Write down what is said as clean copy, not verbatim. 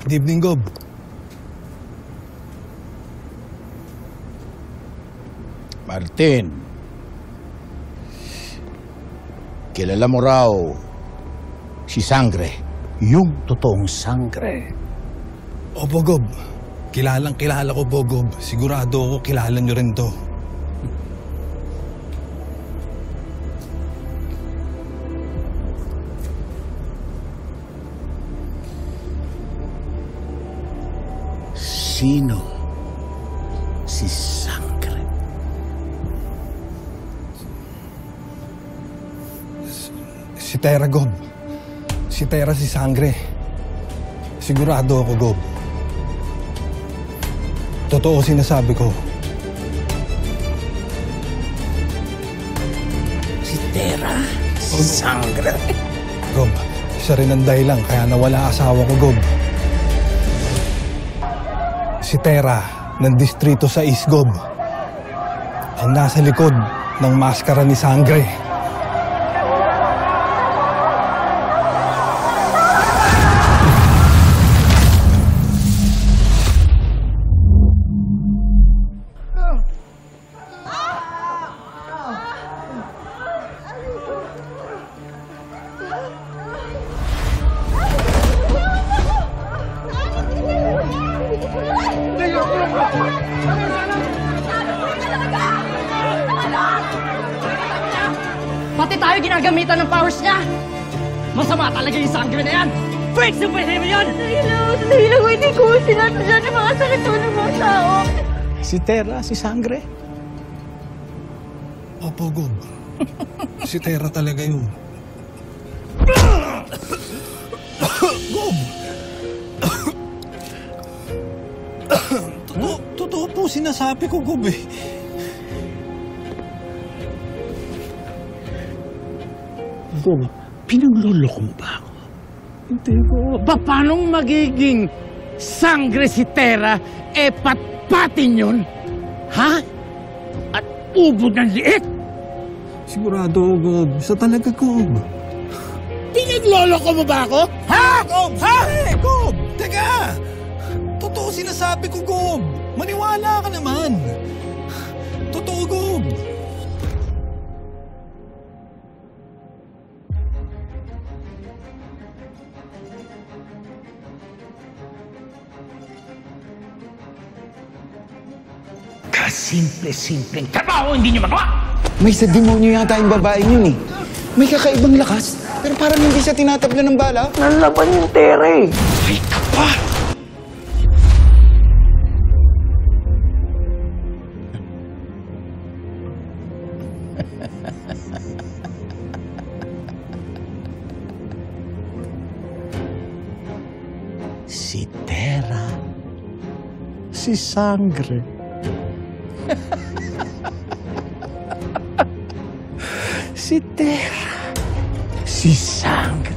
Good evening, Gob. Martin, kilala mo raw si Sangre, yung totoong Sangre. Opo, Gob. Kilala ko po, Gob. Sigurado ako kilala nyo rin to. Sino si Sangre? Si Tera, Gob. Si Tera si Sangre. Sigurado ako, Gob. Totoo sinasabi ko. Si Tera? Si Sangre? Gob, siya rin ang dahilan kaya nawala asawa ko, Gob. Si Tera ng Distrito 6, Gob. Ang nasa likod ng maskara ni Sangre. Pati tayo ginagamitan ng powers niya! Masama talaga yung Sangre na yan! Fake superhero yan! Dahil ako hindi ko sinatadya ng mga sakit ng mga tao. Si Tera, si Sangre? Opo, Gob. Si Tera talaga yun. Gob! Totoo po sinasabi ko, Gob eh. Gob, pinagluloko mo ba ako? Hindi ko. Paano magiging Sangre si Tera patpatin yun? Ha? At ubod ng liit? Sigurado, Gob. Sa talaga, Gob. Pinagloloko mo ba ako? Ha? Gob! Ha? Gob! Teka! Totoo sinasabi ko, Gob. Maniwala ka naman. Totoo, Gob. Kasimple-simpleng trabaho hindi niyo magawa! May sa demonyo yata yung babaeng yun eh. May kakaibang lakas, pero parang hindi siya tinatabla ng bala. Nalaban yung Tera eh. Ay ka pa! Si Tera, si Sangre. Si Tera, si Sangre.